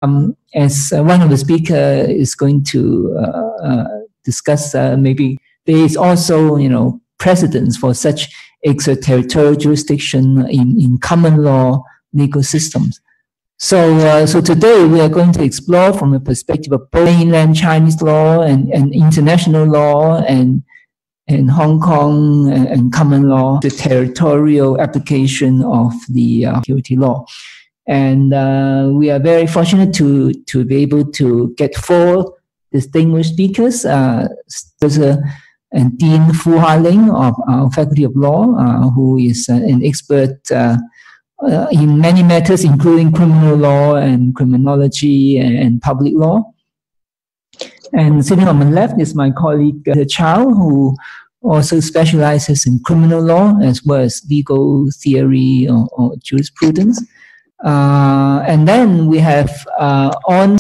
As one of the speakers is going to discuss, maybe there is also, precedence for such extraterritorial jurisdiction in common law legal systems. So today we are going to explore from the perspective of both mainland Chinese law and international law and Hong Kong and common law, the territorial application of the security law. And we are very fortunate to be able to get 4 distinguished speakers. There's and Dean Fu Ha Ling of our Faculty of Law, who is an expert in many matters, including criminal law and criminology and public law. And sitting on my left is my colleague Chow, who also specializes in criminal law as well as legal theory or jurisprudence. And then we have on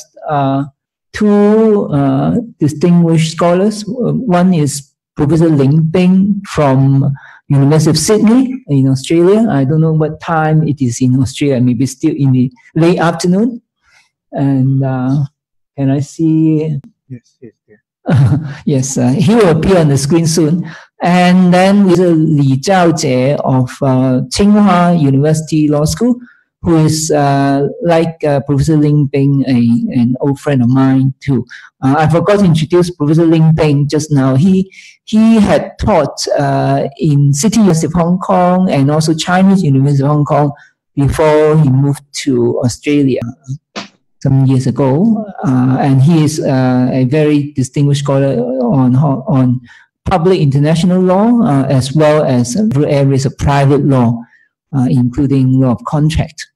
2 distinguished scholars. One is Professor Ling Bing from University of Sydney in Australia. I don't know what time it is in Australia, maybe still in the late afternoon. And can I see? Yes, yes, yeah. Yes, he will appear on the screen soon. And then with Li Zhaojie of Tsinghua University Law School, who is like Professor Ling Bing, an old friend of mine too. I forgot to introduce Professor Ling Bing just now. He had taught in City University of Hong Kong and also Chinese University of Hong Kong before he moved to Australia some years ago. And he is a very distinguished scholar on public international law as well as areas of private law, including law of contract.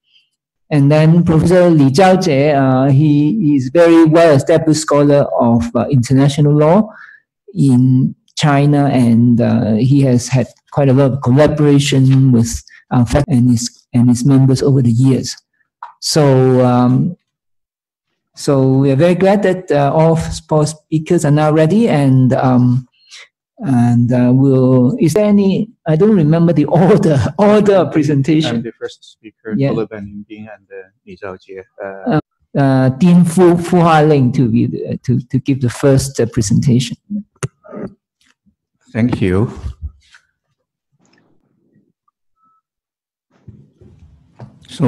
And then Professor Li Zhaojie, he is very well-established scholar of international law in China, and he has had quite a lot of collaboration with our faculty and his members over the years. So, so we are very glad that all 4 speakers are now ready, and we'll. Is there any? I don't remember the order of presentation. I'm the first speaker, yeah. followed by Ling Bing and Li Zhaojie. Dean Fu Ha Ling to give the first presentation. Thank you. So,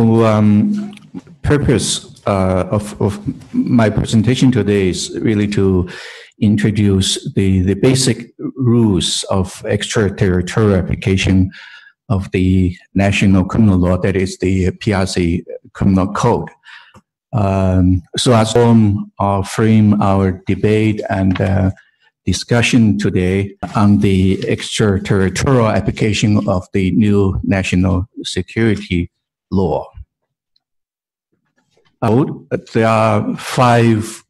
purpose of my presentation today is really to introduce the basic rules of extraterritorial application of the national criminal law, that is the PRC criminal code. So as frame our debate and discussion today on the extraterritorial application of the new national security law. There are 5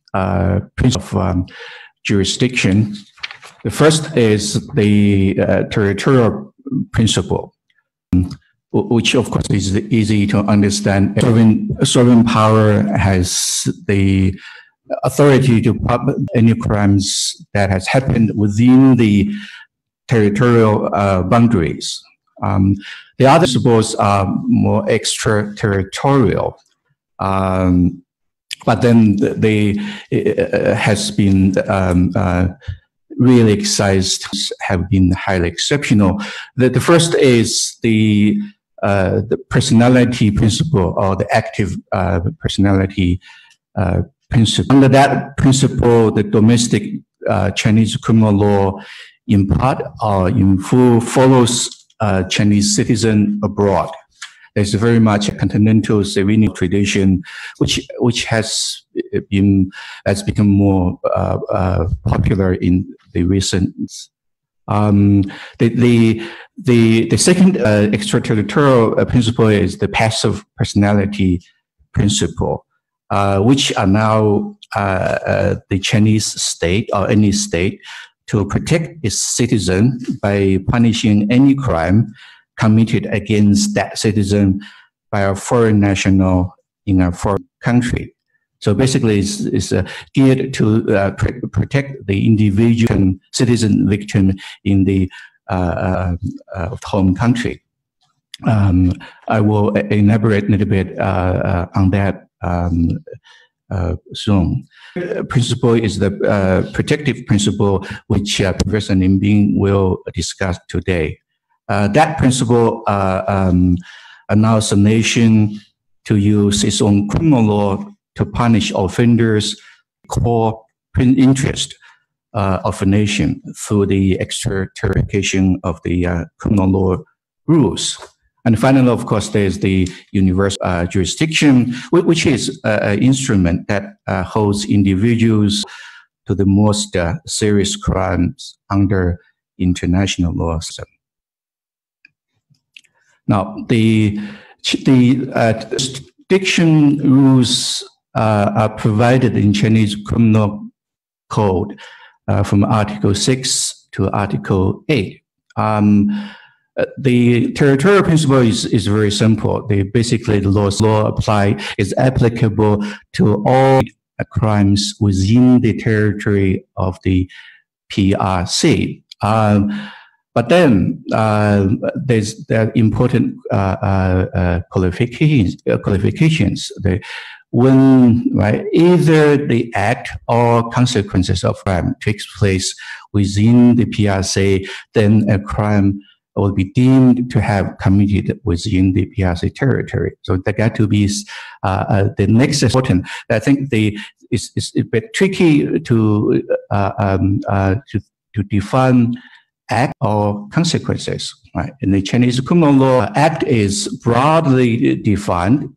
principles of jurisdiction. The first is the territorial principle, which of course is easy to understand. Sovereign power has the authority to punish any crimes that has happened within the territorial boundaries. The other principles are more extraterritorial. But then they has been really excised, have been highly exceptional. The first is the personality principle, or the active personality principle. Under that principle, the domestic Chinese criminal law, in part or in full, follows Chinese citizen abroad. There's very much a continental civilian tradition, which has become more popular in the recent. The second extraterritorial principle is the passive personality principle, which are now the Chinese state or any state to protect its citizen by punishing any crime committed against that citizen by a foreign national in a foreign country. So basically, it's geared to protect the individual citizen victim in the home country. I will elaborate a little bit on that soon. Principle is the protective principle, which Professor Nim Bing will discuss today. That principle allows the nation to use its own criminal law to punish offenders, core interest of a nation through the extraterritorialization of the criminal law rules. And finally, of course, there's the universal jurisdiction, which is an instrument that holds individuals to the most serious crimes under international law. Now, the jurisdiction rules are provided in Chinese Criminal Code from Article 6 to Article 8. The territorial principle is very simple. Basically, the law is applicable to all crimes within the territory of the PRC. But then there's the important qualifications. When either the act or consequences of crime takes place within the PRC, then a crime will be deemed to have committed within the PRC territory. So that got to be the next important. I think it's a bit tricky to define act or consequences. Right? In the Chinese criminal law, act is broadly defined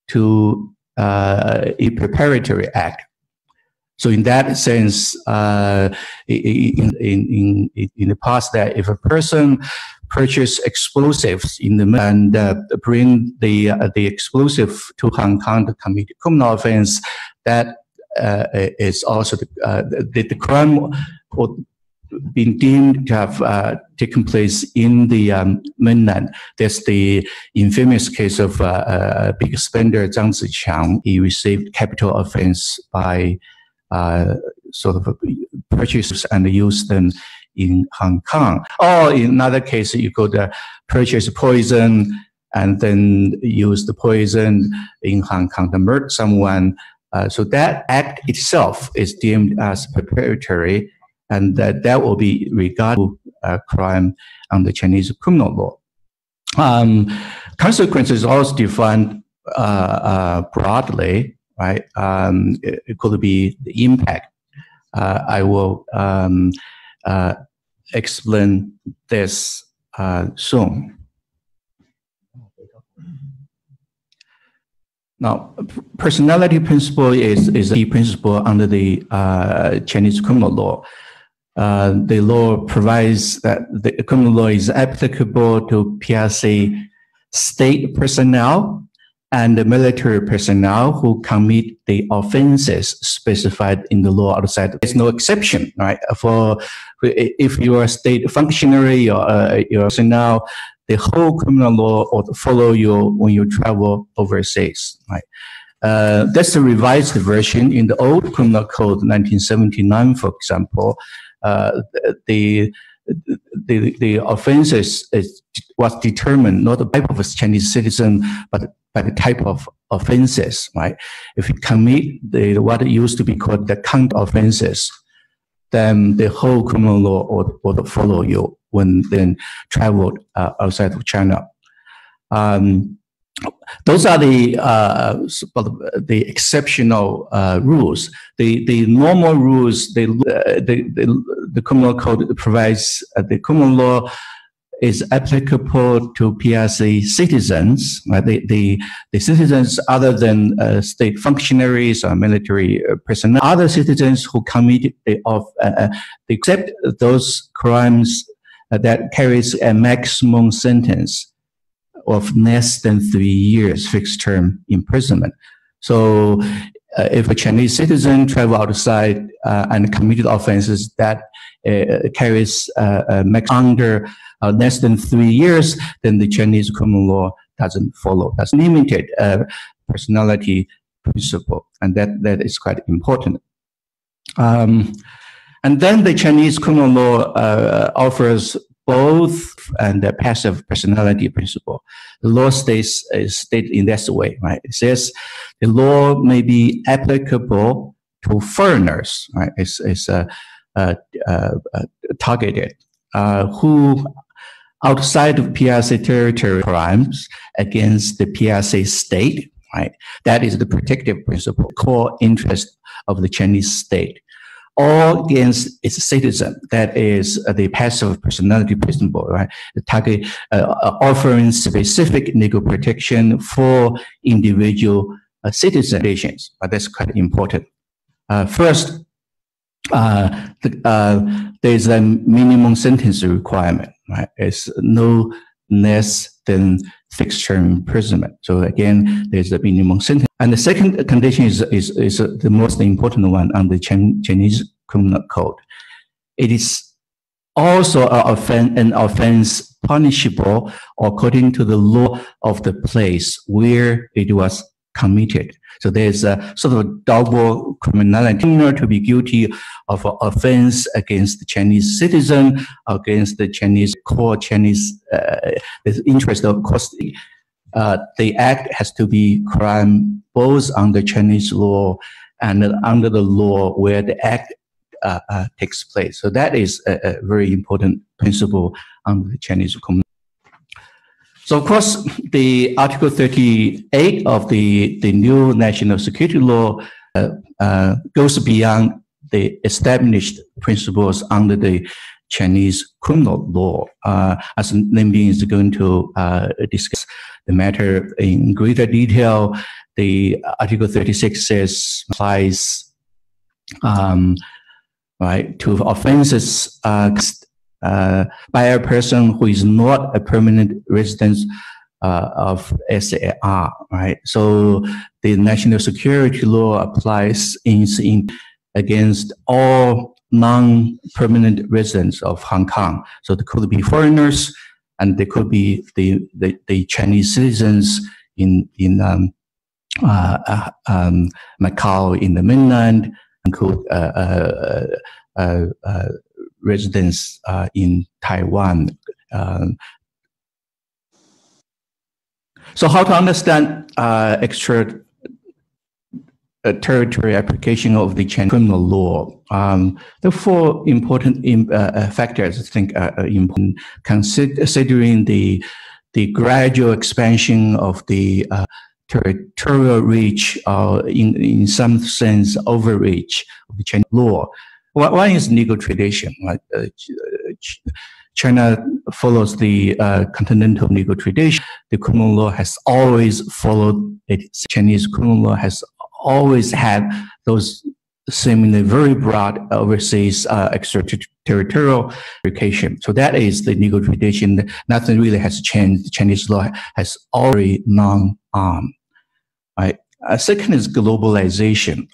to a preparatory act. So in that sense, in the past, that if a person purchase explosives in the and bring the explosive to Hong Kong to commit criminal offense, that is also the crime would been deemed to have taken place in the mainland. There's the infamous case of big spender Zhang Ziqiang. He received capital offense by sort of purchases and use them in Hong Kong. Or in another case, you could purchase poison and then use the poison in Hong Kong to murder someone. So that act itself is deemed as preparatory, and that will be regarded as a crime under Chinese criminal law. Consequences also defined broadly, right? It could be the impact. I will explain this soon. Now, personality principle is a key principle under the Chinese criminal law. The law provides that the criminal law is applicable to PRC state personnel and the military personnel who commit the offenses specified in the law outside. There's no exception, right? For if you are a state functionary or your personnel, the whole criminal law will follow you when you travel overseas, right? That's the revised version. In the old criminal code, 1979, for example, the offenses was determined not by the type of a Chinese citizen, but by the type of offenses, right? If you commit what used to be called the count offenses, then the whole criminal law would follow you when then traveled outside of China. Those are the exceptional rules. The normal rules, the criminal code provides the criminal law is applicable to PRC citizens, right? The citizens other than state functionaries or military personnel, other citizens who committed except those crimes that carries a maximum sentence of less than 3 years fixed term imprisonment. So if a Chinese citizen travel outside and committed offenses that carries a max under less than 3 years, then the Chinese criminal law doesn't follow. That's limited personality principle, and that is quite important. And then the Chinese criminal law offers both and the passive personality principle. The law states in that way, right? It says the law may be applicable to foreigners, right? It's targeted who outside of PRC territory crimes against the PRC state, right? That is the protective principle, core interest of the Chinese state, or against its citizen. That is the passive personality principle, right? The target offering specific legal protection for individual citizens. But that's quite important. First, there's a minimum sentence requirement, right? It's no less than fixed term imprisonment. So again, there's a minimum sentence. And the second condition is the most important one on the Chinese criminal code. It is also an offense punishable according to the law of the place where it was committed. So there's a sort of a double criminality. Criminal to be guilty of an offense against the Chinese citizen, against the Chinese core Chinese interest. Of course, the act has to be crime both under Chinese law and under the law where the act takes place. So that is a very important principle under the Chinese criminal. So of course, the Article 38 of the new national security law goes beyond the established principles under the Chinese criminal law. As Limbing is going to discuss the matter in greater detail, the Article 36 says applies right, to offenses by a person who is not a permanent resident of SAR, right? So the national security law applies against all non-permanent residents of Hong Kong. So there could be foreigners, and there could be the Chinese citizens in Macau, in the mainland, and could residents in Taiwan. So how to understand extra territory application of the Chinese criminal law? The four important factors I think are important, considering the gradual expansion of the territorial reach, in some sense overreach of the Chinese law. One is legal tradition. Right? China follows the continental legal tradition. The criminal law has always followed it. Chinese criminal law has always had those seemingly very broad overseas extraterritorial application. So that is the legal tradition. Nothing really has changed. Chinese law has already non-armed. Right? Second is globalization.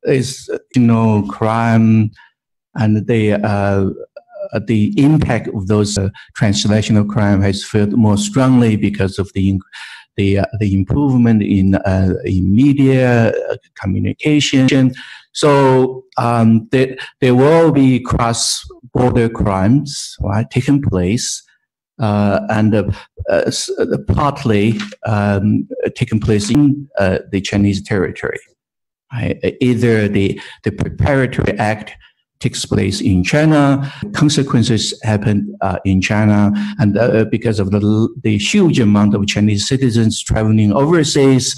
Is crime and the impact of those transnational crime has felt more strongly because of the improvement in media communication. So there will be cross-border crimes, right, taking place, and partly taking place in the Chinese territory. Either the preparatory act takes place in China, consequences happen in China, and because of the huge amount of Chinese citizens traveling overseas,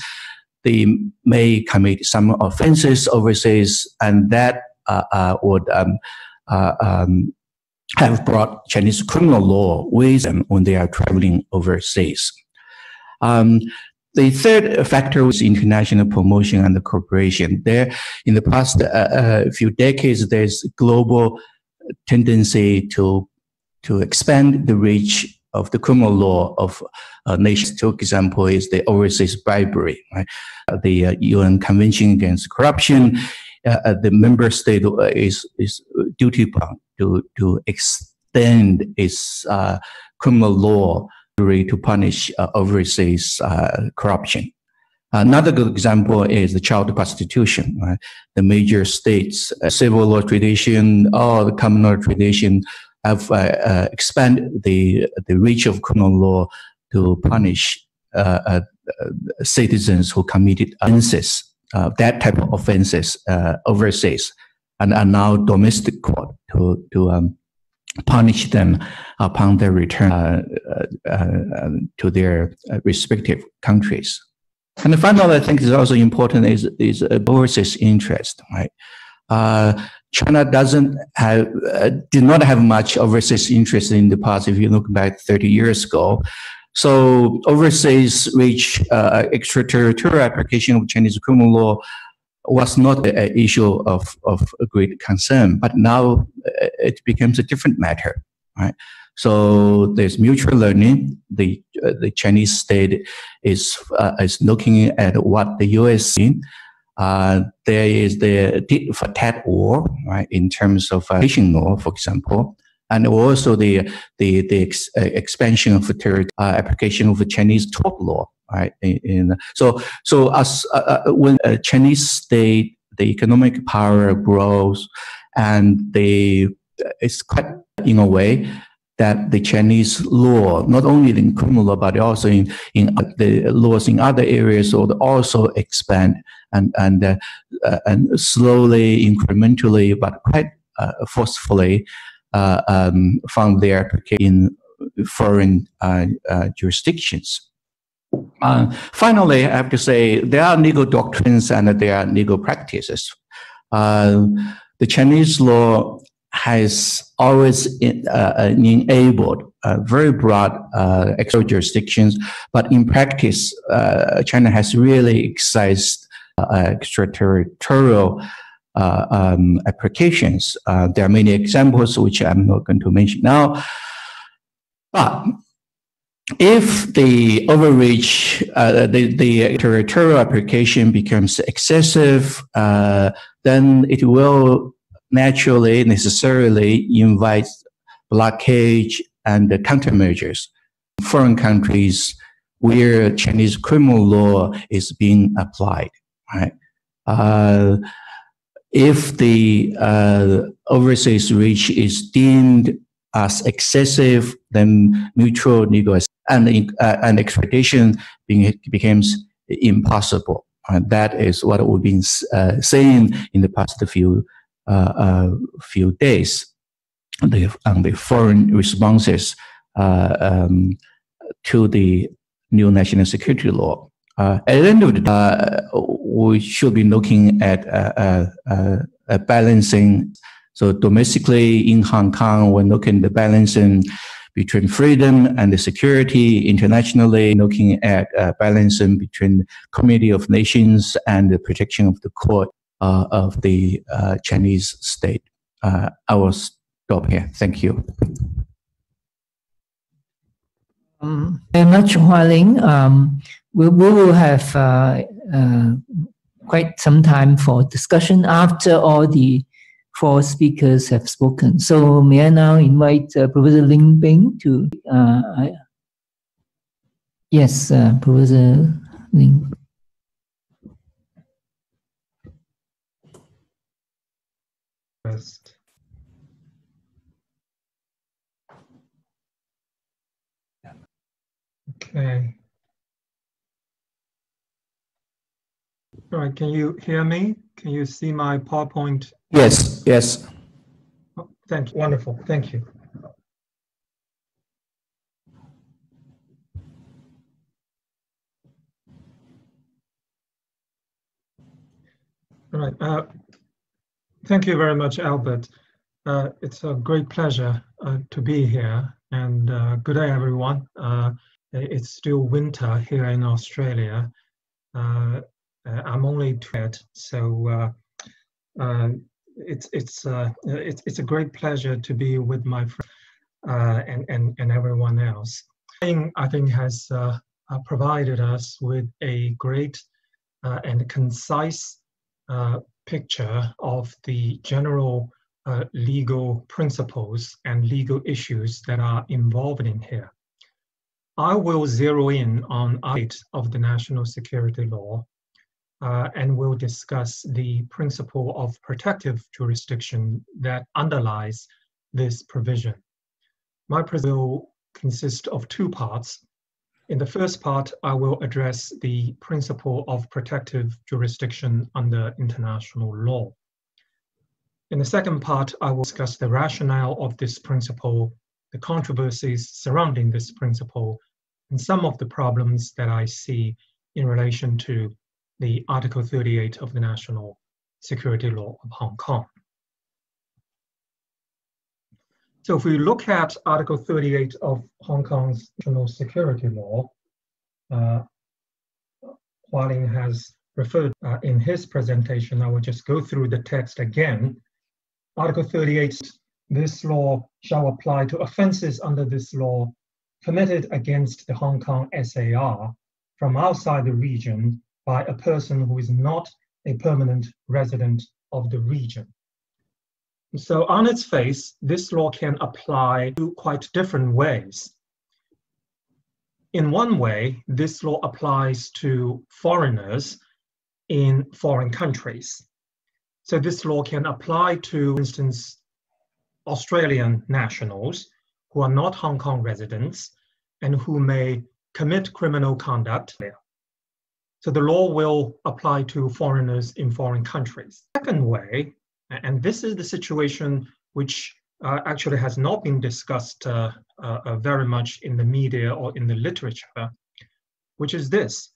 they may commit some offenses overseas, and that would have brought Chinese criminal law with them when they are traveling overseas. The third factor was international promotion and cooperation. There, in the past few decades, there's global tendency to expand the reach of the criminal law of nations. For example, is the overseas bribery, right? The UN Convention Against Corruption. The member state is duty bound to extend its criminal law to punish overseas corruption. Another good example is the child prostitution. Right? The major states, civil law tradition, or the common law tradition have expanded the reach of criminal law to punish citizens who committed offenses, that type of offenses overseas, and are now domestic court to punish them upon their return to their respective countries. And the final, I think, is also important is overseas interest, right? China did not have much overseas interest in the past. If you look back 30 years ago, so overseas reach extraterritorial application of Chinese criminal law was not an issue of great concern, but now it becomes a different matter, right? So there's mutual learning. The Chinese state is looking at what the U.S. did. There is the tit for tat war, right, in terms of fishing law, for example, and also the expansion of the application of the Chinese tort law, right? So as when a Chinese state, the economic power grows, and it's quite in a way that the Chinese law, not only in criminal law, but also in the laws in other areas, would also expand and slowly, incrementally, but quite forcefully found their application in foreign jurisdictions. Finally, I have to say there are legal doctrines and there are legal practices. The Chinese law has always enabled very broad external jurisdictions, but in practice, China has really excised extraterritorial applications. There are many examples which I'm not going to mention now, but if the overreach, the territorial application becomes excessive, then it will necessarily invite blockage and countermeasures in foreign countries where Chinese criminal law is being applied, right? If the overseas reach is deemed as excessive, then mutual negotiation and extradition becomes impossible. And that is what we've been saying in the past few days on the foreign responses to the new national security law. At the end of the day, we should be looking at balancing. So domestically in Hong Kong, we're looking at the balancing between freedom and the security. Internationally, looking at balancing between community of nations and the protection of the court of the Chinese state. I will stop here. Thank you. Very much, Hoa Ling. We will have quite some time for discussion after all the 4 speakers have spoken. So may I now invite Professor Ling Bing to... yes, Professor Ling. Okay. All right, can you hear me? Can you see my PowerPoint? Yes, yes. Oh, thank you. Wonderful. Thank you. All right. Thank you very much, Albert. It's a great pleasure to be here. And good day, everyone. It's still winter here in Australia. I'm only 20, so it's a great pleasure to be with my friends and everyone else. I think has provided us with a great and concise picture of the general legal principles and legal issues that are involved in here. I will zero in on 8 of the national security law and will discuss the principle of protective jurisdiction that underlies this provision. My presentation will consist of two parts. In the first part, I will address the principle of protective jurisdiction under international law. In the second part, I will discuss the rationale of this principle, the controversies surrounding this principle, and some of the problems that I see in relation to the Article 38 of the National Security Law of Hong Kong. So if we look at Article 38 of Hong Kong's National Security Law, Hualing has referred in his presentation, I will just go through the text again. Article 38, this law shall apply to offenses under this law committed against the Hong Kong SAR from outside the region by a person who is not a permanent resident of the region. So on its face, this law can apply to quite different ways. In one way, this law applies to foreigners in foreign countries. So this law can apply to, for instance, Australian nationals who are not Hong Kong residents and who may commit criminal conduct there. So the law will apply to foreigners in foreign countries. Second way, and this is the situation which actually has not been discussed very much in the media or in the literature, which is this.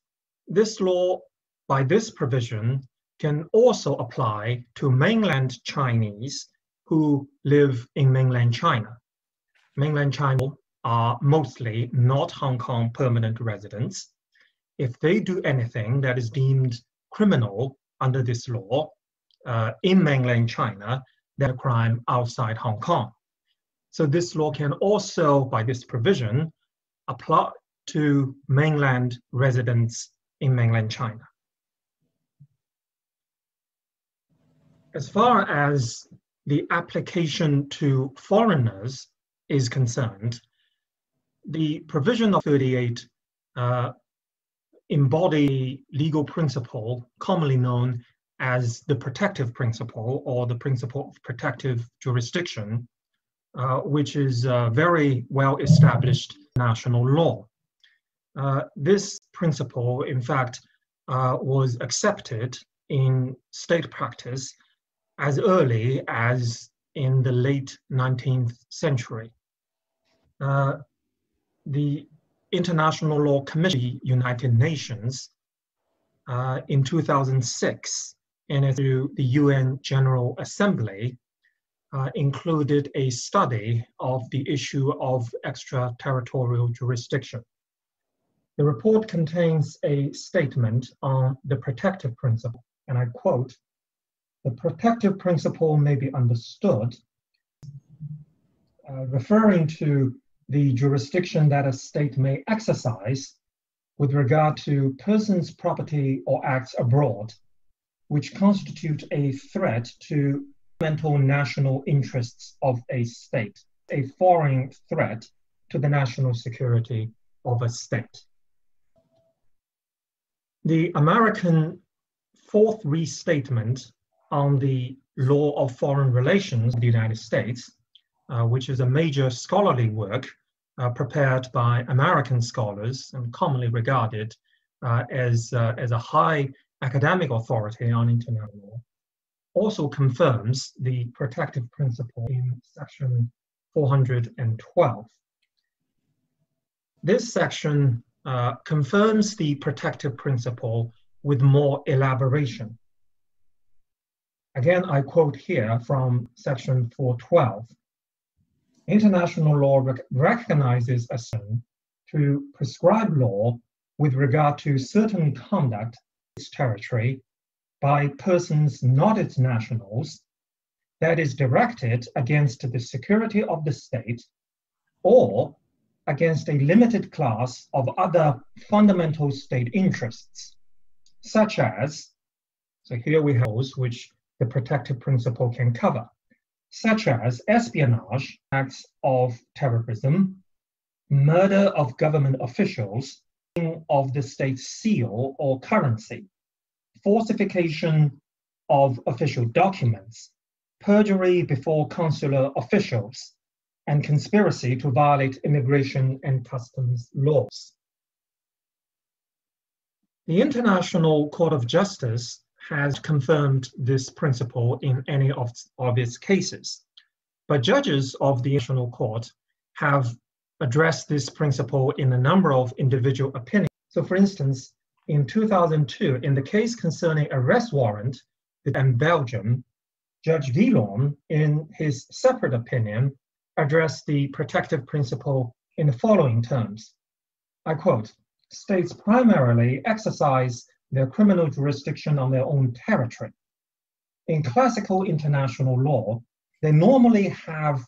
This law, by this provision, can also apply to mainland Chinese who live in mainland China. Mainland China are mostly not Hong Kong permanent residents. If they do anything that is deemed criminal under this law, in mainland China, that a crime outside Hong Kong. So this law can also, by this provision, apply to mainland residents in mainland China. As far as the application to foreigners is concerned, the provision of 38 embody legal principle commonly known as the protective principle or the principle of protective jurisdiction, which is very well established national law. This principle, in fact, was accepted in state practice as early as in the late 19th century. The International Law Commission, United Nations, in 2006, and through the UN General Assembly, included a study of the issue of extraterritorial jurisdiction. The report contains a statement on the protective principle, and I quote, "The protective principle may be understood," referring to the jurisdiction that a state may exercise with regard to persons, property, or acts abroad, which constitute a threat to fundamental national interests of a state, a foreign threat to the national security of a state. The American Fourth Restatement on the Law of Foreign Relations of the United States, which is a major scholarly work prepared by American scholars and commonly regarded as a high academic authority on international law, also confirms the protective principle in section 412. This section confirms the protective principle with more elaboration. Again, I quote here from section 412. International law recognizes a sin to prescribe law with regard to certain conduct in its territory by persons not its nationals that is directed against the security of the state or against a limited class of other fundamental state interests, such as, so here we have those which the protective principle can cover, such as espionage, acts of terrorism, murder of government officials, of the state's seal or currency, falsification of official documents, perjury before consular officials, and conspiracy to violate immigration and customs laws. The International Court of Justice has confirmed this principle in any of its cases, but judges of the International Court have addressed this principle in a number of individual opinions. So, for instance, in 2002, in the case concerning arrest warrant in Belgium, Judge Villon, in his separate opinion, addressed the protective principle in the following terms. I quote, "States primarily exercise their criminal jurisdiction on their own territory. In classical international law, they normally have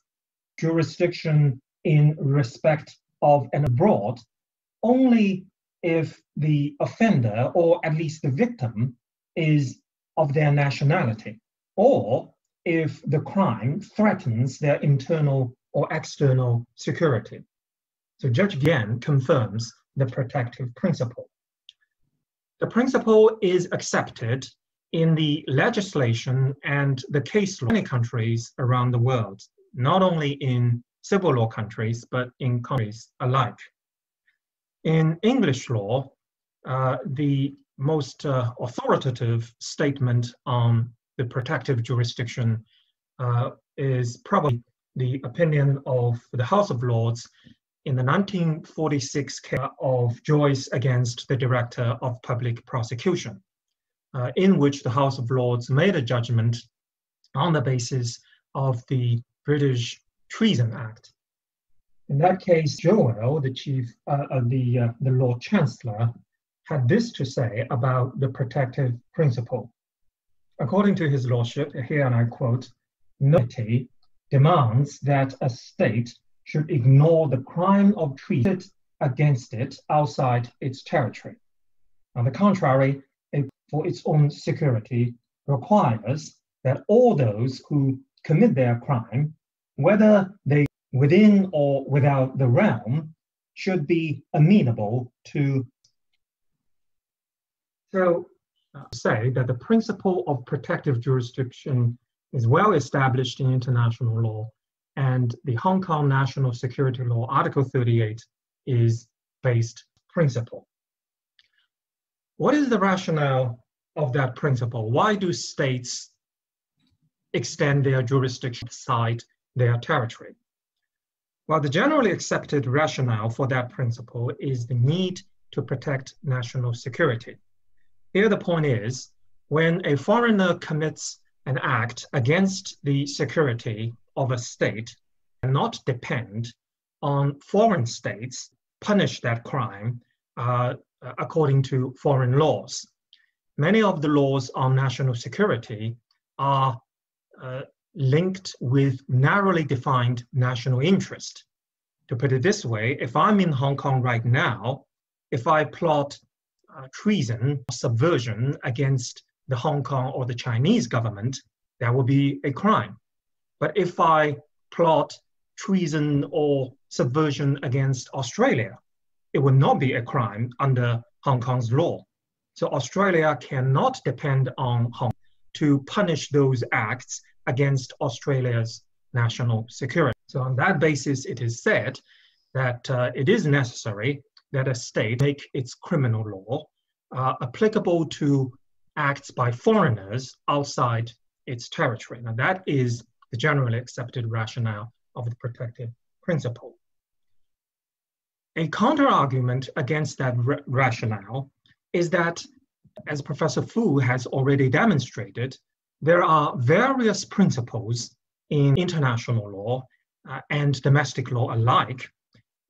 jurisdiction in respect of and abroad only if the offender, or at least the victim, is of their nationality, or if the crime threatens their internal or external security." So Judge Guillen confirms the protective principle. The principle is accepted in the legislation and the case law in many countries around the world, not only in civil law countries, but in countries alike. In English law, the most authoritative statement on the protective jurisdiction is probably the opinion of the House of Lords in the 1946 case of Joyce against the Director of Public Prosecution, in which the House of Lords made a judgment on the basis of the British Treason Act. In that case, Joel, the Lord Chancellor, had this to say about the protective principle. According to his lordship, here and I quote, "Nobility demands that a state should ignore the crime of treason against it outside its territory. On the contrary, for its own security, requires that all those who commit their crime, whether they within or without the realm, should be amenable to." So, say that the principle of protective jurisdiction is well established in international law, and the Hong Kong National Security Law, Article 38, is based principle. What is the rationale of that principle? Why do states extend their jurisdiction outside their territory? Well, the generally accepted rationale for that principle is the need to protect national security. Here the point is, when a foreigner commits an act against the security of a state, cannot depend on foreign states punish that crime according to foreign laws. Many of the laws on national security are linked with narrowly defined national interest. To put it this way, if I'm in Hong Kong right now, if I plot treason, subversion against the Hong Kong or the Chinese government, that will be a crime. But if I plot treason or subversion against Australia, it would not be a crime under Hong Kong's law. So Australia cannot depend on Hong Kong to punish those acts against Australia's national security. So on that basis, it is said that it is necessary that a state make its criminal law applicable to acts by foreigners outside its territory. Now that is the generally accepted rationale of the protective principle. A counter-argument against that rationale is that, as Professor Fu has already demonstrated, there are various principles in international law and domestic law alike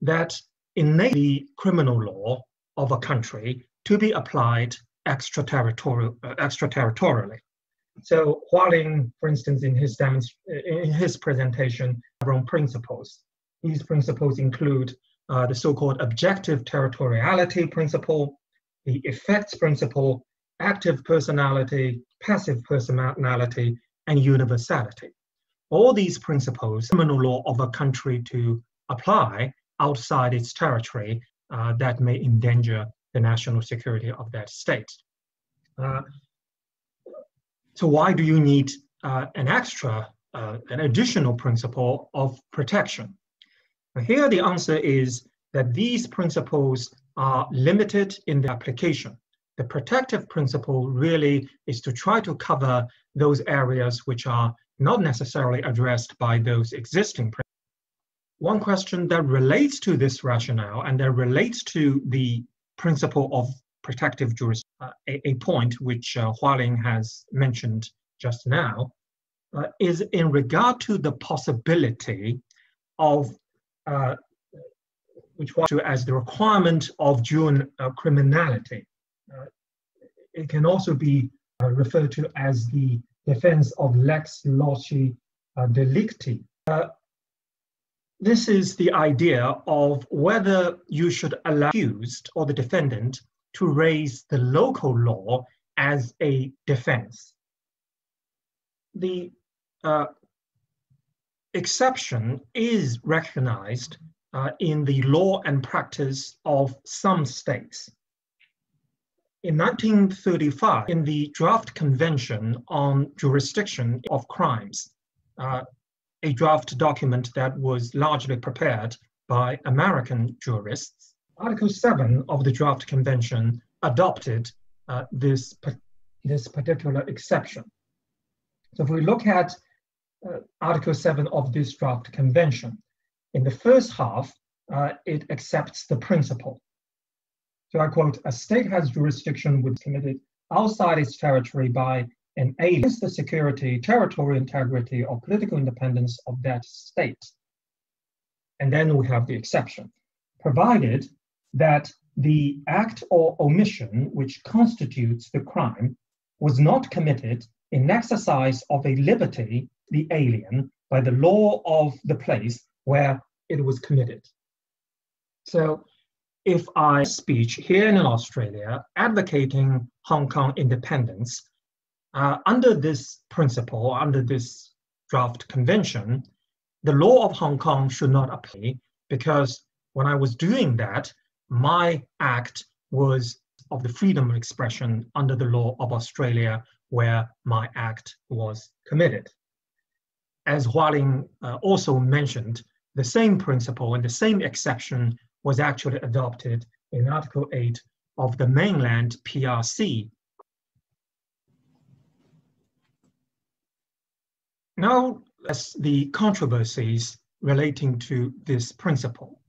that enable the criminal law of a country to be applied extraterritorially. So Hualin, for instance, in his presentation, several principles. These principles include the so-called objective territoriality principle, the effects principle, active personality, passive personality, and universality. All these principles, criminal law of a country to apply outside its territory that may endanger the national security of that state. So why do you need an extra an additional principle of protection. Here the answer is that these principles are limited in their application. The protective principle really is to try to cover those areas which are not necessarily addressed by those existing principles. One question that relates to this rationale and that relates to the principle of protective jurisdiction, a point which Hualing has mentioned just now, is in regard to the possibility of which was as the requirement of dual criminality. It can also be referred to as the defense of lex loci delicti. This is the idea of whether you should allow the accused or the defendant to raise the local law as a defense. The exception is recognized in the law and practice of some states. In 1935, in the Draft Convention on Jurisdiction of Crimes, a draft document that was largely prepared by American jurists, Article 7 of the Draft Convention adopted this particular exception. So if we look at Article 7 of this Draft Convention, in the first half, it accepts the principle. So I quote, "A state has jurisdiction which is committed outside its territory by an alien against the security, territorial integrity, or political independence of that state." And then we have the exception, provided that the act or omission which constitutes the crime was not committed in exercise of a liberty, the alien, by the law of the place where it was committed. So if I speech here in Australia advocating Hong Kong independence, under this principle, under this draft convention, the law of Hong Kong should not apply, because when I was doing that, my act was of the freedom of expression under the law of Australia where my act was committed. As Hualing also mentioned, the same principle and the same exception was actually adopted in Article 8 of the mainland PRC. Now, as the controversies relating to this principle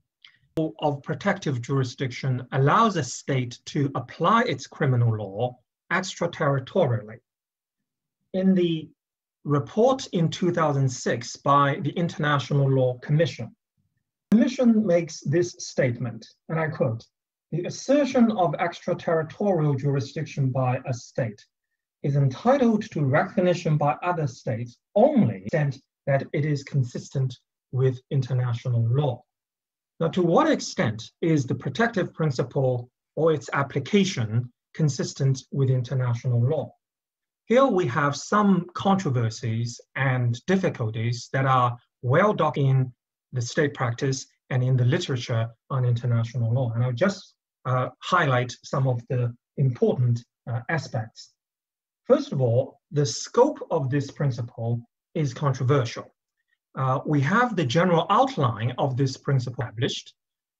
of protective jurisdiction allows a state to apply its criminal law extraterritorially. In the report in 2006 by the International Law Commission, the Commission makes this statement, and I quote, "The assertion of extraterritorial jurisdiction by a state is entitled to recognition by other states only to the extent that it is consistent with international law." Now, to what extent is the protective principle or its application consistent with international law? Here we have some controversies and difficulties that are well documented in the state practice and in the literature on international law. And I'll just highlight some of the important aspects. First of all, the scope of this principle is controversial. We have the general outline of this principle established,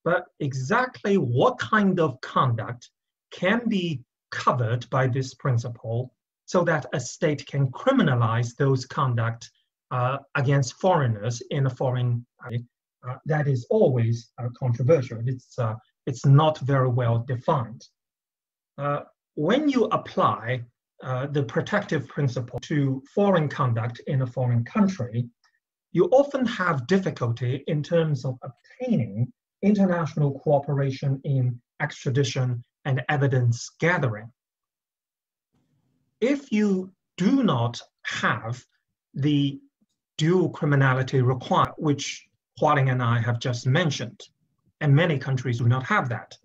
but exactly what kind of conduct can be covered by this principle so that a state can criminalize those conduct against foreigners in a foreign country, that is always controversial. It's not very well defined. When you apply the protective principle to foreign conduct in a foreign country, you often have difficulty in terms of obtaining international cooperation in extradition and evidence gathering. If you do not have the dual criminality requirement, which Hualing and I have just mentioned, and many countries do not have that.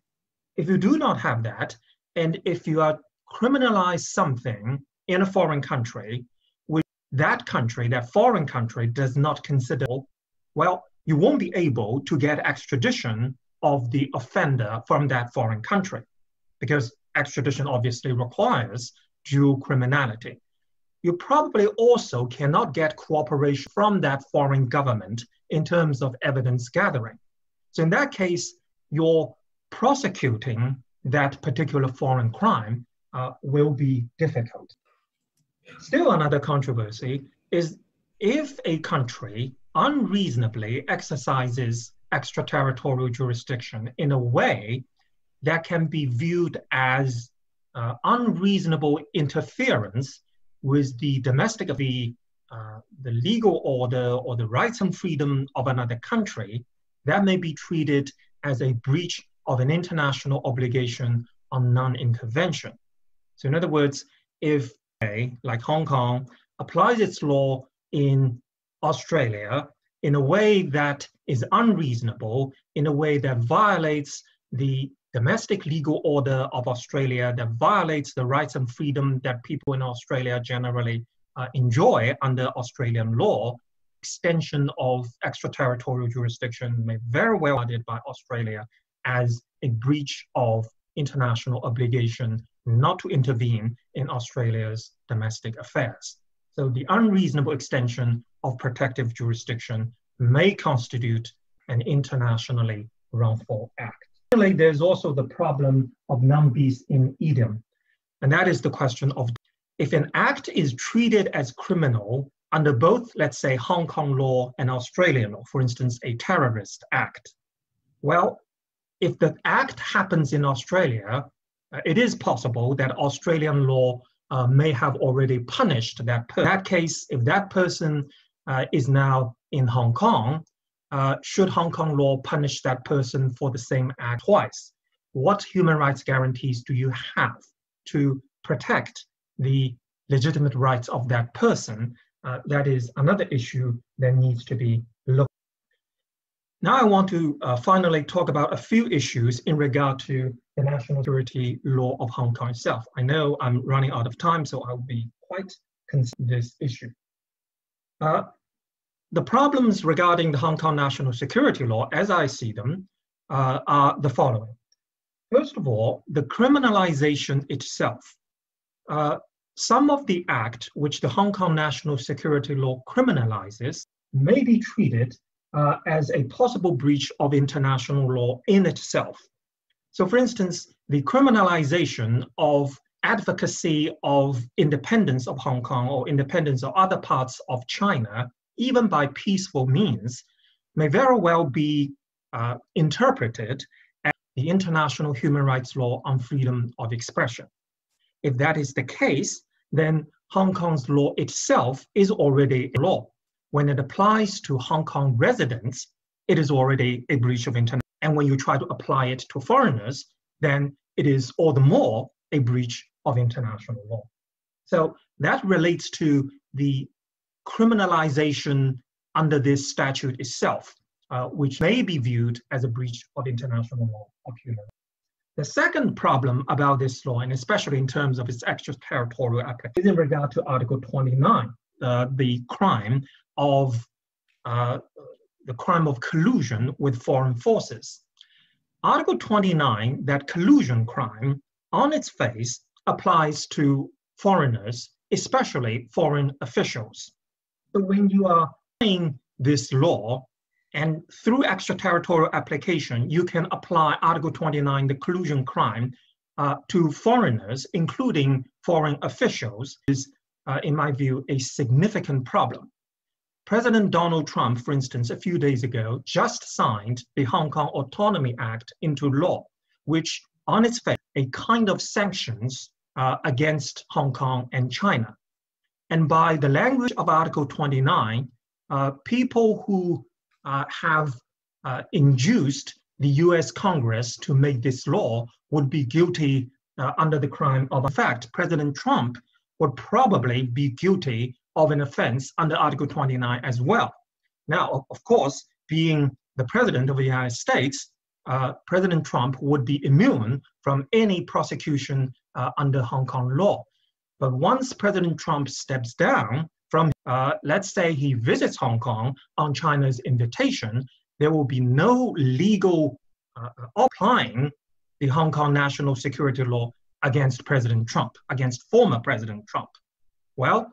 If you do not have that, and if you are criminalize something in a foreign country, which that country, that foreign country does not consider, well, you won't be able to get extradition of the offender from that foreign country, because extradition obviously requires dual criminality. you probably also cannot get cooperation from that foreign government in terms of evidence gathering. So in that case, you're prosecuting that particular foreign crime will be difficult. Still another controversy is if a country unreasonably exercises extraterritorial jurisdiction in a way that can be viewed as unreasonable interference with the domestic, the legal order or the rights and freedom of another country, that may be treated as a breach of an international obligation on non-intervention. So in other words, if like Hong Kong applies its law in Australia in a way that is unreasonable, in a way that violates the domestic legal order of Australia, that violates the rights and freedom that people in Australia generally enjoy under Australian law, extension of extraterritorial jurisdiction may very well be regarded by Australia as a breach of international obligation not to intervene in Australia's domestic affairs. So the unreasonable extension of protective jurisdiction may constitute an internationally wrongful act. Finally, there's also the problem of non bis in idem, and that is the question of if an act is treated as criminal under both, let's say, Hong Kong law and Australian law, for instance, a terrorist act. Well, if the act happens in Australia, it is possible that Australian law may have already punished that person. In that case, if that person is now in Hong Kong, should Hong Kong law punish that person for the same act twice? What human rights guarantees do you have to protect the legitimate rights of that person? That is another issue that needs to be looked at. Now I want to finally talk about a few issues in regard to the national security law of Hong Kong itself. I know I'm running out of time, so I'll be quite concerned with this issue. The problems regarding the Hong Kong national security law, as I see them, are the following. First of all, the criminalization itself. Some of the act which the Hong Kong national security law criminalizes may be treated as a possible breach of international law in itself. So for instance, the criminalization of advocacy of independence of Hong Kong or independence of other parts of China, even by peaceful means, may very well be interpreted as the international human rights law on freedom of expression. If that is the case, then Hong Kong's law itself is already a law. When it applies to Hong Kong residents, it is already a breach of international law. And when you try to apply it to foreigners, then it is all the more a breach of international law. So that relates to the criminalization under this statute itself, which may be viewed as a breach of international law of human rights. The second problem about this law, and especially in terms of its extraterritorial application, is in regard to Article 29, the crime of collusion with foreign forces. Article 29, that collusion crime, on its face, applies to foreigners, especially foreign officials. So when you are applying this law, and through extraterritorial application, you can apply Article 29, the collusion crime, to foreigners, including foreign officials, is, in my view, a significant problem. President Donald Trump, for instance, a few days ago, just signed the Hong Kong Autonomy Act into law, which on its face, a kind of sanctions against Hong Kong and China. And by the language of Article 29, people who have induced the US Congress to make this law would be guilty under the crime of, in fact, President Trump would probably be guilty of an offense under Article 29 as well. Now, of course, being the President of the United States, President Trump would be immune from any prosecution under Hong Kong law. But once President Trump steps down from, let's say he visits Hong Kong on China's invitation, there will be no legal applying the Hong Kong national security law against President Trump, against former President Trump. Well,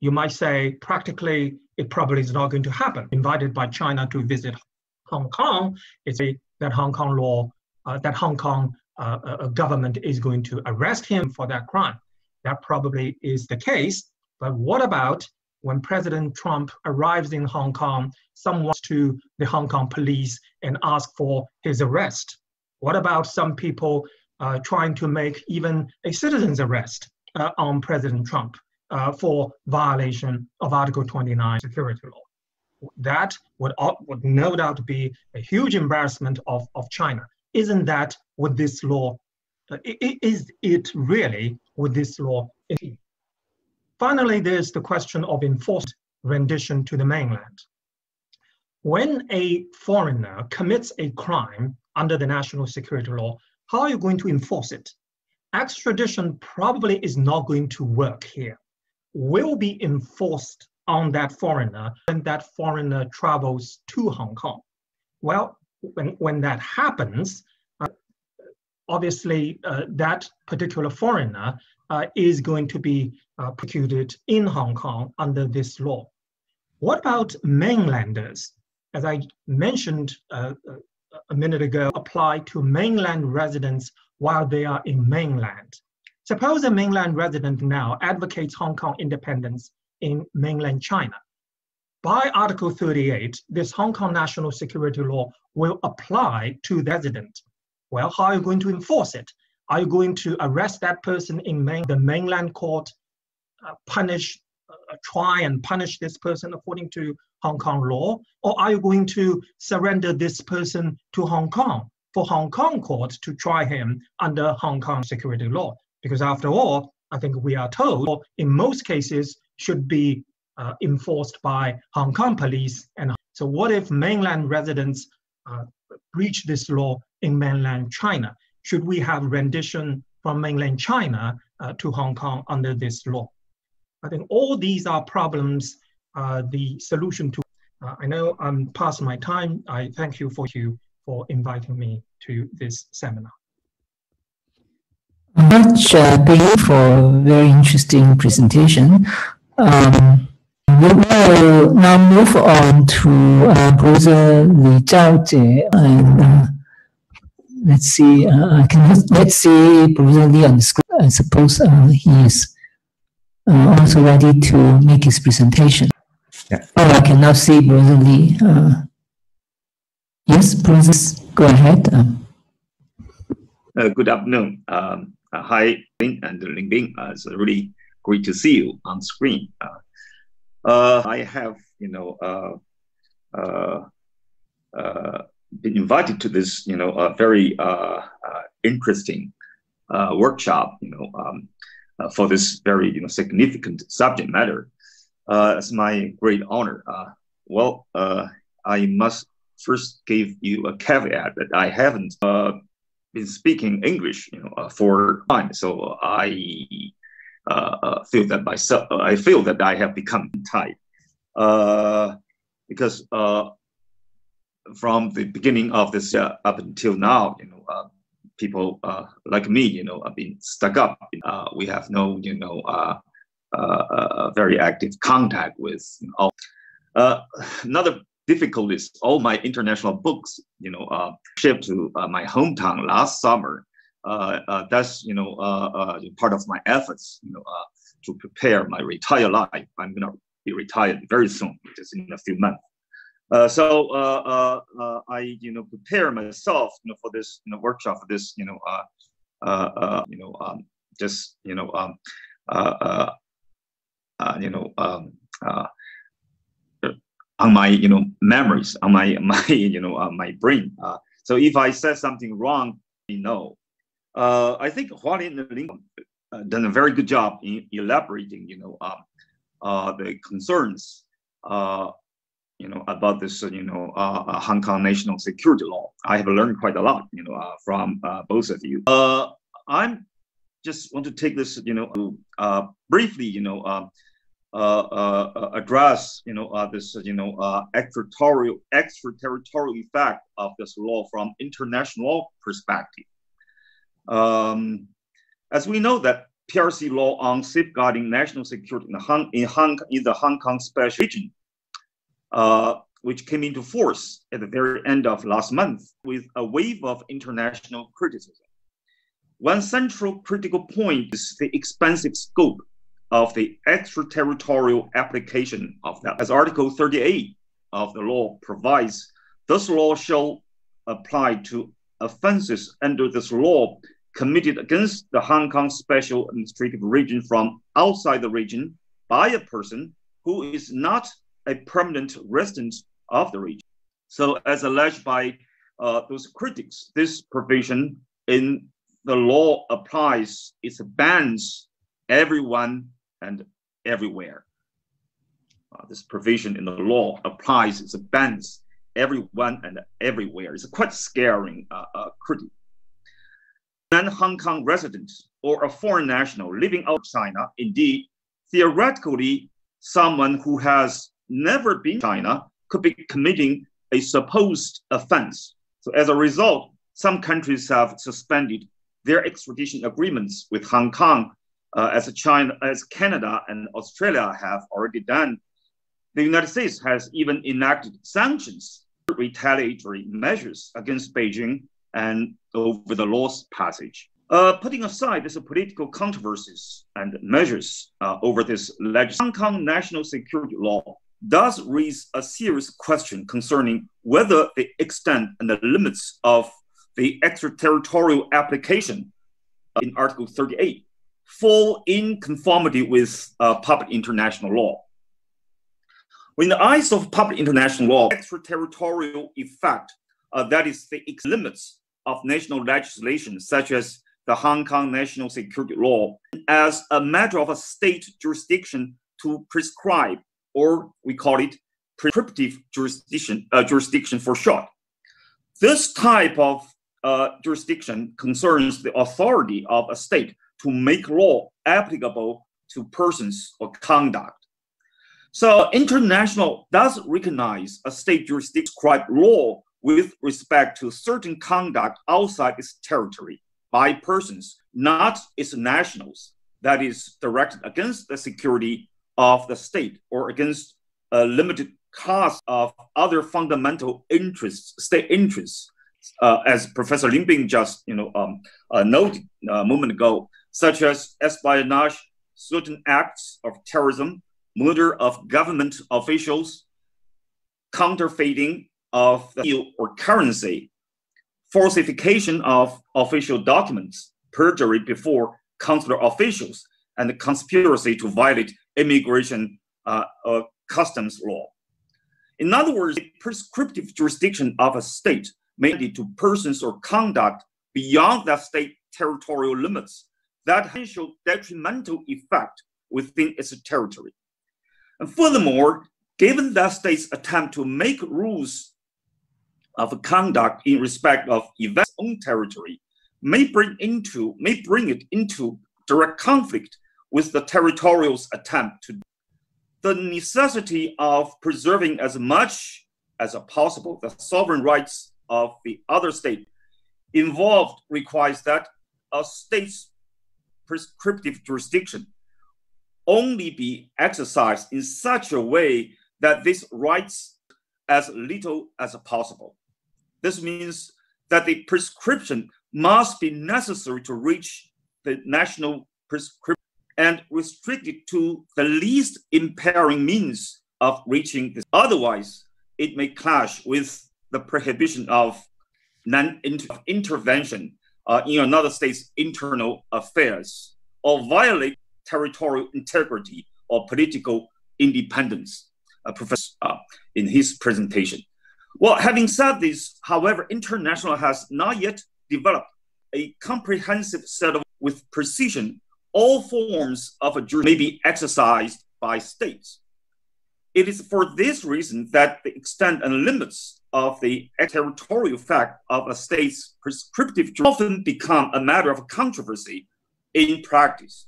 you might say practically it probably is not going to happen. Invited by China to visit Hong Kong, it's that Hong Kong law, that Hong Kong government is going to arrest him for that crime. That probably is the case. But what about when President Trump arrives in Hong Kong, someone to the Hong Kong police and ask for his arrest? What about some people trying to make even a citizen's arrest on President Trump for violation of Article 29 security law? That would no doubt be a huge embarrassment of China. Isn't that what this law, is it really what this law is? Finally, there's the question of enforced rendition to the mainland. When a foreigner commits a crime under the national security law, how are you going to enforce it? Extradition probably is not going to work here. Will be enforced on that foreigner when that foreigner travels to Hong Kong. Well, when that happens, obviously that particular foreigner is going to be prosecuted in Hong Kong under this law. What about mainlanders? As I mentioned a minute ago, apply to mainland residents while they are in mainland. Suppose a mainland resident now advocates Hong Kong independence in mainland China. By Article 38, this Hong Kong national security law will apply to the resident. Well, how are you going to enforce it? Are you going to arrest that person in the mainland court, try and punish this person according to Hong Kong law? Or are you going to surrender this person to Hong Kong for Hong Kong court to try him under Hong Kong security law? Because after all, I think we are told in most cases should be enforced by Hong Kong police. And so what if mainland residents breach this law in mainland China? Should we have rendition from mainland China to Hong Kong under this law? I think all these are problems, the solution to. I know I'm past my time. I thank you for inviting me to this seminar. Much thank you for a very interesting presentation. We will now move on to Professor Li Zhaojie, and let's see. Let's see Professor Li on the screen. I suppose he is also ready to make his presentation. Yeah. Oh, I can now see Professor Li. Yes, Professor, go ahead. Good afternoon. Hi, Ling and Lingbing. It's really great to see you on screen. I have, been invited to this, very interesting workshop, for this very, significant subject matter. It's my great honor. Well, I must first give you a caveat that I haven't been speaking English, for time. So I feel that myself. I feel that I have become tight because from the beginning of this up until now, people like me, have been stuck up. We have no, very active contact with all. Another difficulty is all my international books, shipped to my hometown last summer. That's part of my efforts, to prepare my retired life. I'm gonna be retired very soon, just in a few months. So I prepare myself, for this workshop, for this on my memories, on my my brain. So if I said something wrong, I think Hualin and Ling done a very good job in elaborating the concerns about this Hong Kong national security law. I have learned quite a lot from both of you. I'm just want to take this to briefly address this extraterritorial effect of this law from international perspective. As we know that PRC law on safeguarding national security in the Hong Kong special region, which came into force at the very end of last month with a wave of international criticism. One central critical point is the expansive scope of the extraterritorial application of that. As Article 38 of the law provides, this law shall apply to offenses under this law committed against the Hong Kong Special Administrative Region from outside the region by a person who is not a permanent resident of the region. So as alleged by those critics, this provision in the law applies, it bans everyone and everywhere. This provision in the law applies, it bans everyone and everywhere. It's a quite scaring critique. An Hong Kong resident or a foreign national living outside China, indeed, theoretically, someone who has never been to China could be committing a supposed offense. So as a result, some countries have suspended their extradition agreements with Hong Kong, as Canada and Australia have already done. The United States has even enacted sanctions, retaliatory measures against Beijing and over the law's passage. Putting aside these political controversies and measures over this legislation, Hong Kong national security law does raise a serious question concerning whether the extent and the limits of the extraterritorial application in Article 38 fall in conformity with public international law. In the eyes of public international law, extraterritorial effect, that is the limits of national legislation, such as the Hong Kong national security law, as a matter of a state jurisdiction to prescribe, or we call it prescriptive jurisdiction for short. This type of jurisdiction concerns the authority of a state to make law applicable to persons or conduct. So international does recognize a state jurisdiction prescribe law with respect to certain conduct outside its territory by persons, not its nationals, that is directed against the security of the state or against a limited class of other fundamental interests, state interests, as Professor Lin Bing just noted a moment ago, such as espionage, certain acts of terrorism, murder of government officials, counterfeiting of the field or currency, falsification of official documents, perjury before consular officials, and the conspiracy to violate immigration or customs law. In other words, the prescriptive jurisdiction of a state may lead to persons or conduct beyond that state territorial limits that has a detrimental effect within its territory. And furthermore, given that states attempt to make rules of conduct in respect of events on own territory, may bring it into direct conflict with the territorial's attempt to. The necessity of preserving as much as possible the sovereign rights of the other state involved requires that a state's prescriptive jurisdiction only be exercised in such a way that these rights as little as possible. This means that the prescription must be necessary to reach the national prescription and restricted to the least impairing means of reaching this. Otherwise, it may clash with the prohibition of non-intervention in another state's internal affairs or violate territorial integrity or political independence, Professor in his presentation. Well, having said this, however, international has not yet developed a comprehensive set of, with precision, all forms of a jurisdiction may be exercised by states. It is for this reason that the extent and limits of the territorial effect of a state's prescriptive often become a matter of controversy in practice.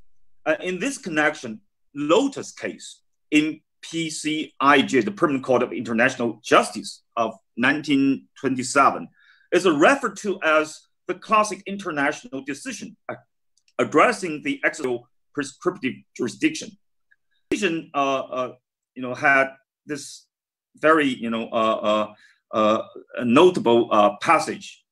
In this connection, Lotus case in PCIJ, the Permanent Court of International Justice of 1927, is referred to as the classic international decision addressing the actual prescriptive jurisdiction. Had this very notable passage.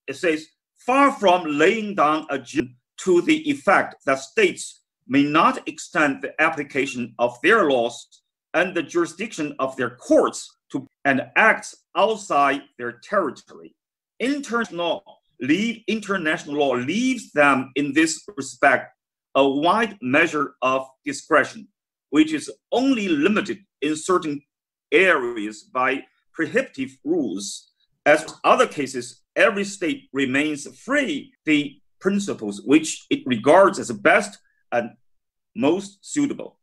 It says, far from laying down a judgment to the effect that states may not extend the application of their laws and the jurisdiction of their courts to and acts outside their territory. International law leaves them in this respect a wide measure of discretion, which is only limited in certain areas by prohibitive rules. As in other cases, every state remains free the principles which it regards as best and most suitable.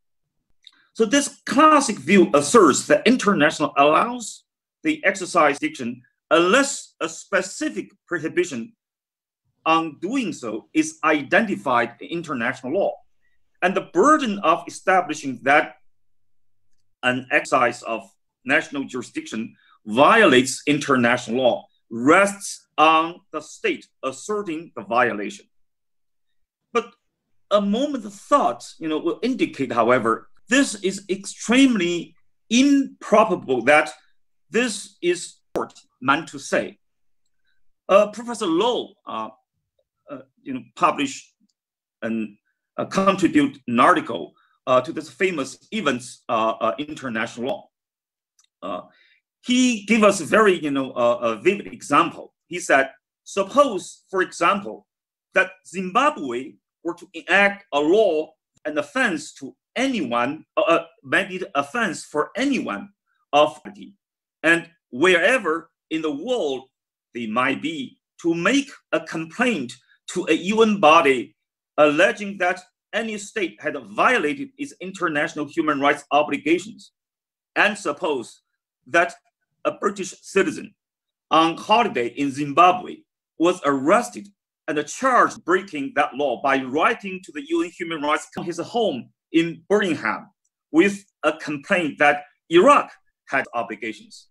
So this classic view asserts that international allows the exercise jurisdiction unless a specific prohibition on doing so is identified in international law. And the burden of establishing that an exercise of national jurisdiction violates international law rests on the state asserting the violation. But a moment of thought, will indicate, however, this is extremely improbable that this is meant to say. Professor Low, published and contributed an article to this famous events international law. He gave us a very, a vivid example. He said, suppose, for example, that Zimbabwe were to enact a law, an offense to anyone, maybe the offense for anyone of and wherever in the world they might be, to make a complaint to a UN body alleging that any state had violated its international human rights obligations. And suppose that a British citizen on holiday in Zimbabwe was arrested and charged breaking that law by writing to the UN Human Rights Council his home in Birmingham with a complaint that Iraq had obligations.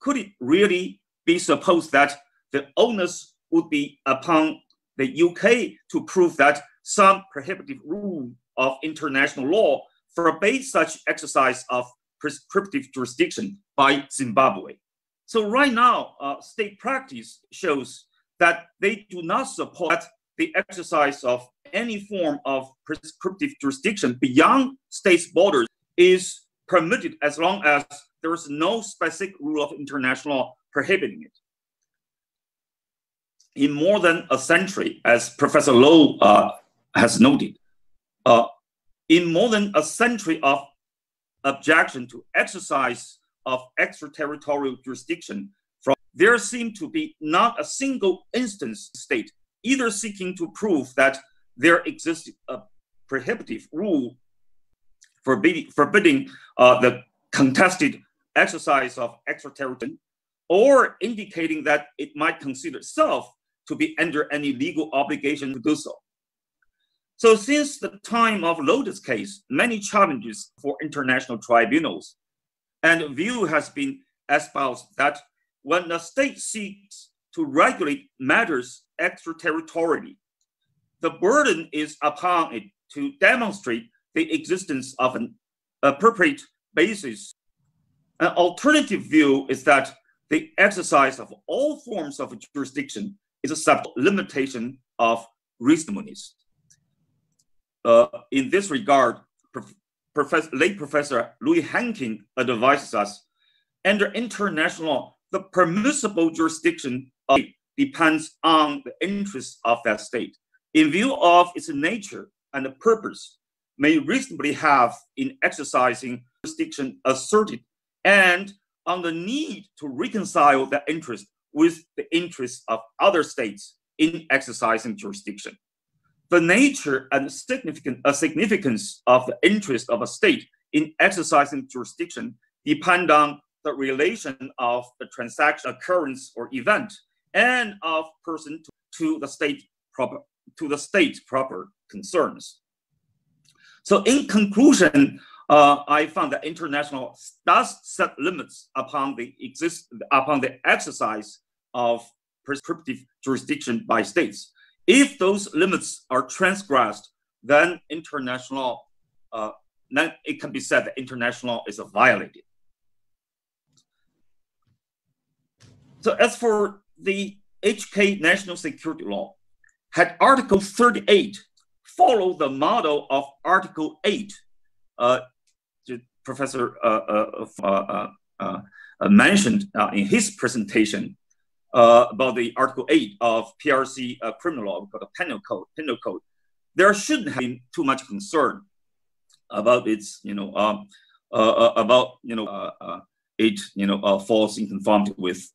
Could it really be supposed that the onus would be upon the UK to prove that some prohibitive rule of international law forbids such exercise of prescriptive jurisdiction by Zimbabwe? So right now, state practice shows that they do not support the exercise of any form of prescriptive jurisdiction beyond states' borders is permitted as long as there is no specific rule of international law prohibiting it. In more than a century, as Professor Low has noted, in more than a century of objection to exercise of extraterritorial jurisdiction, there seemed to be not a single instance state either seeking to prove that there existed a prohibitive rule forbidding the contested exercise of extraterritorial, or indicating that it might consider itself to be under any legal obligation to do so. So since the time of Lotus case, many challenges for international tribunals, and view has been espoused that when a state seeks to regulate matters extraterritorially, the burden is upon it to demonstrate the existence of an appropriate basis. An alternative view is that the exercise of all forms of jurisdiction is a sub-limitation of reasonableness. In this regard, late Professor Louis Hankin advises us, under international law, the permissible jurisdiction depends on the interests of that state, in view of its nature and the purpose, may reasonably have in exercising jurisdiction asserted, and on the need to reconcile that interest with the interests of other states in exercising jurisdiction. The nature and significance of the interest of a state in exercising jurisdiction depend on the relation of the transaction, occurrence, or event, and of person to the state proper concerns. So, in conclusion, I found that international does set limits upon the exercise of prescriptive jurisdiction by states, If those limits are transgressed, then international law, then it can be said that international law is violated. So as for the HK national security law, had Article 38 followed the model of Article 8, Professor mentioned in his presentation about the Article 8 of PRC criminal law, called the penal code, there shouldn't have been too much concern about its, it falls in conformity with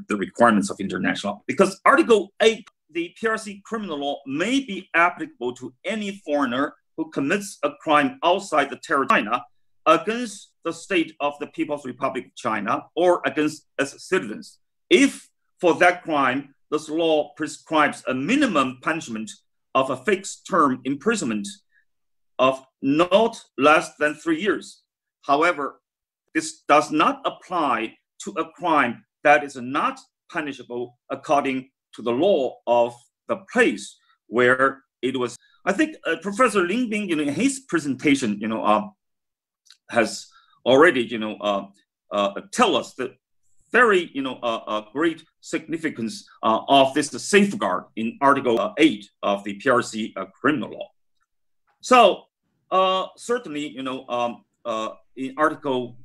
the requirements of international law. Because Article 8, the PRC criminal law, may be applicable to any foreigner who commits a crime outside the territory of China against the state of the People's Republic of China or against its citizens, if for that crime this law prescribes a minimum punishment of a fixed term imprisonment of not less than 3 years. However, this does not apply to a crime that is not punishable according to the law of the place where it was. I think Professor Lin Bing, in his presentation, has already, tell us the very, great significance of this safeguard in Article 8 of the PRC criminal law. So certainly, in Article,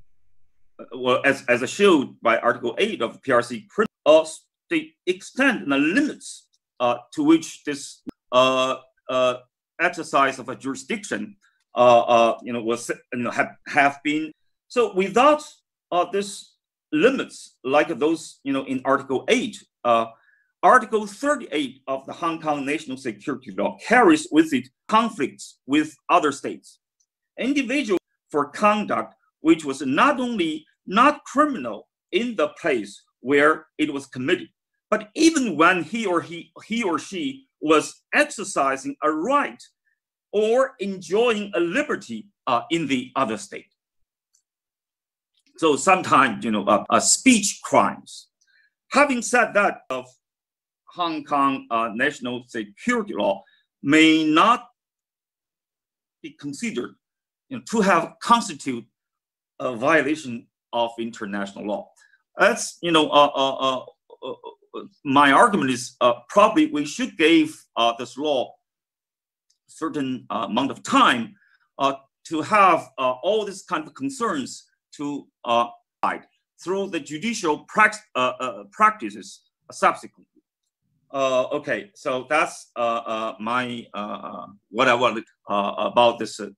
well, as showed by Article 8 of PRC criminal law, the extent and the limits to which this exercise of a jurisdiction, was have been. So without this limits like those, in Article 8, Article 38 of the Hong Kong National Security Law carries with it conflicts with other states. Individual for conduct which was not only not criminal in the place where it was committed, but even when he or she was exercising a right or enjoying a liberty in the other state. So sometimes, speech crimes. Having said that, of Hong Kong national security law may not be considered to have constitute a violation of international law. That's, my argument is probably we should give this law a certain amount of time to have all these kind of concerns to through the judicial practices subsequently. Okay, so that's my what I wanted about this the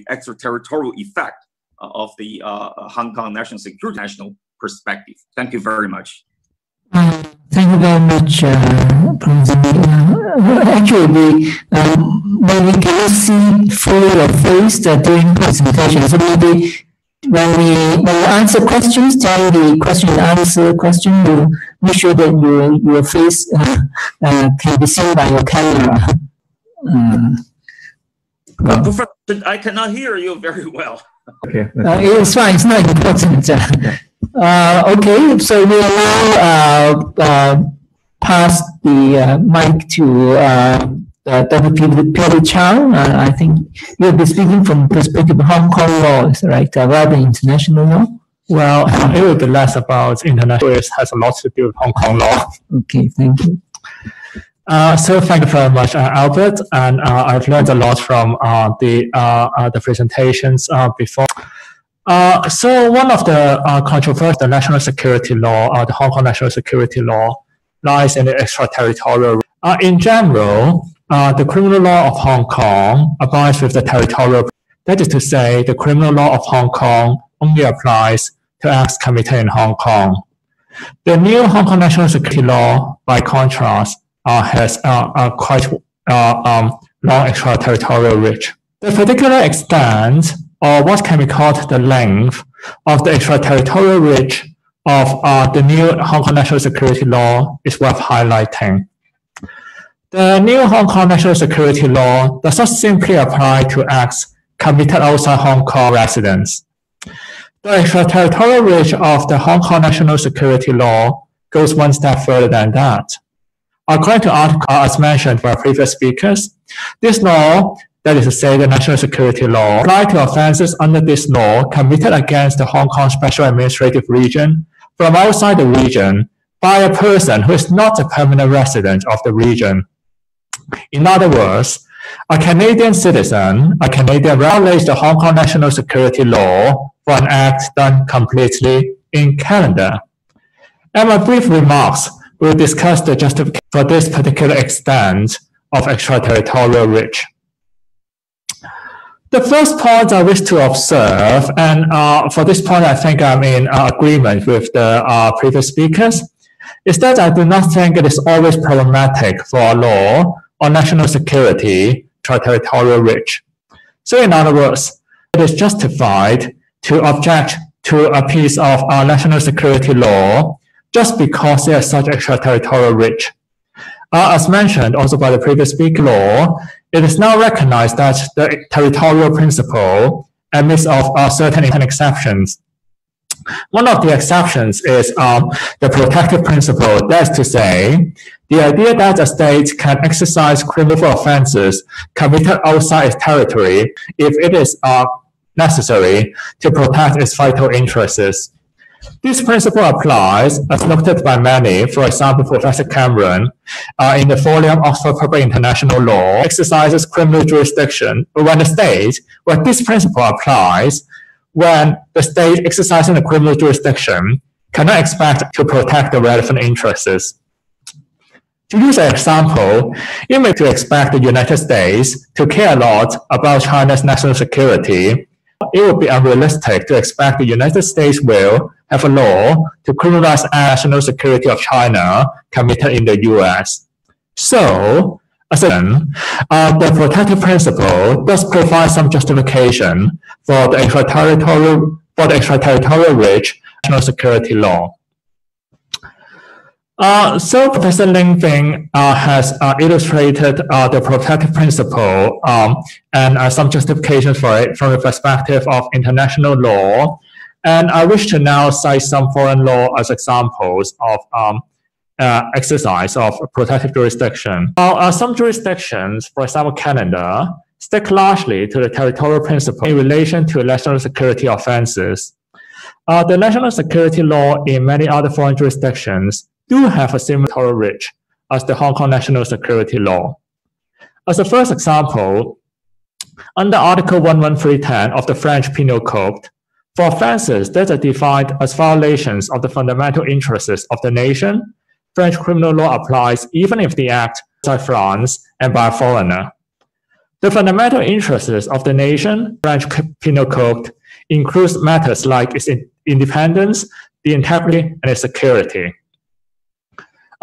extraterritorial effect of the Hong Kong national security national perspective. Thank you very much. Thank you very much, Professor. Actually, we cannot see fully your face during presentation. So maybe when we answer questions, during the question and answer question, we'll make sure that your face can be seen by your camera. Professor, I cannot hear you very well. Okay, it's fine. It's not important. Okay, so we will now pass the mic to Dr. Peter Chow. I think you'll be speaking from the perspective of Hong Kong law, right, rather than international law? Well, it will be less about international. It has a lot to do with Hong Kong law. Okay, thank you. So thank you very much, Albert, and I've learned a lot from the presentations before. So one of the controversies, the national security law, the Hong Kong national security law, lies in the extraterritorial. In general, the criminal law of Hong Kong abides with the territorial. That is to say, the criminal law of Hong Kong only applies to acts committed in Hong Kong. The new Hong Kong national security law, by contrast, has quite long extraterritorial reach. The particular extent, or what can be called the length, of the extraterritorial reach of the new Hong Kong national security law is worth highlighting. The new Hong Kong national security law does not simply apply to acts committed outside Hong Kong residents. The extraterritorial reach of the Hong Kong national security law goes one step further than that. According to article as mentioned by previous speakers, this law, that is to say the national security law, apply to offences under this law committed against the Hong Kong Special Administrative Region from outside the region by a person who is not a permanent resident of the region. In other words, a Canadian citizen, a Canadian, violates the Hong Kong national security law for an act done completely in Canada. And my brief remarks will discuss the justification for this particular extent of extraterritorial reach. The first point I wish to observe, and for this point I think I'm in agreement with the previous speakers, is that I do not think it is always problematic for a law on national security extraterritorial reach. So in other words, it is justified to object to a piece of our national security law just because there is such extraterritorial reach. As mentioned also by the previous speaker, law, it is now recognized that the territorial principle admits of certain exceptions. One of the exceptions is the protective principle. That is to say, the idea that a state can exercise criminal offenses committed outside its territory if it is necessary to protect its vital interests. This principle applies, as noted by many, for example, Professor Cameron, in the volume Oxford Public International Law, exercises criminal jurisdiction when the state, where this principle applies, when the state exercising the criminal jurisdiction cannot expect to protect the relevant interests. To use an example, you may expect the United States to care a lot about China's national security. It would be unrealistic to expect the United States will have a law to criminalize national security of China committed in the US. So, the protective principle does provide some justification for the extraterritorial reach national security law. So Professor Ling Bing has illustrated the protective principle and some justifications for it from the perspective of international law. And I wish to now cite some foreign law as examples of exercise of protective jurisdiction. Some jurisdictions, for example, Canada, stick largely to the territorial principle in relation to national security offenses. The national security law in many other foreign jurisdictions do have a similar reach as the Hong Kong national security law. As a first example, under Article 11310 of the French Penal Code, for offenses that are defined as violations of the fundamental interests of the nation, French criminal law applies even if the act is by France and by a foreigner. The fundamental interests of the nation, French Penal Code, includes matters like its independence, the integrity, and its security.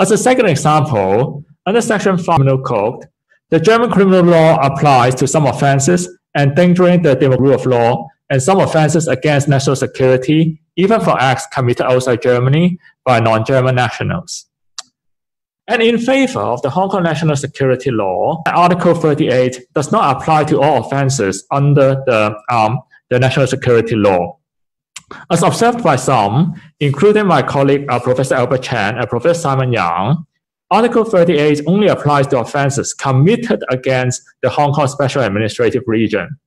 As a second example, under Section 5 Penal Code, the German criminal law applies to some offenses endangering the rule of law and some offenses against national security, even for acts committed outside Germany by non-German nationals. And in favor of the Hong Kong national security law, Article 38 does not apply to all offenses under the national security law. As observed by some, including my colleague Professor Albert Chan and Professor Simon Yang, Article 38 only applies to offenses committed against the Hong Kong Special Administrative Region.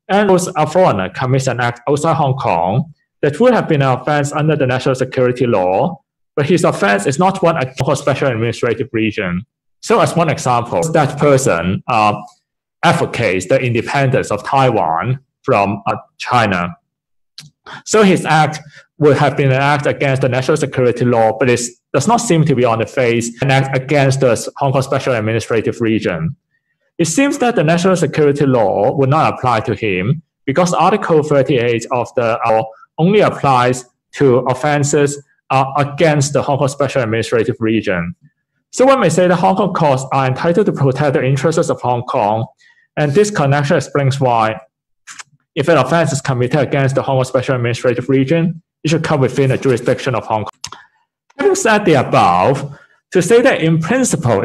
And if a foreigner commits an act outside Hong Kong that would have been an offense under the national security law, but his offense is not one against Hong Kong Special Administrative Region. So as one example, that person advocates the independence of Taiwan from China. So his act would have been an act against the national security law, but it does not seem to be on the face an act against the Hong Kong Special Administrative Region. It seems that the national security law would not apply to him because Article 38 of the law only applies to offenses against the Hong Kong Special Administrative Region. So one may say that Hong Kong courts are entitled to protect the interests of Hong Kong, and this connection explains why if an offense is committed against the Hong Kong Special Administrative Region, it should come within the jurisdiction of Hong Kong. Having said the above, to say that in principle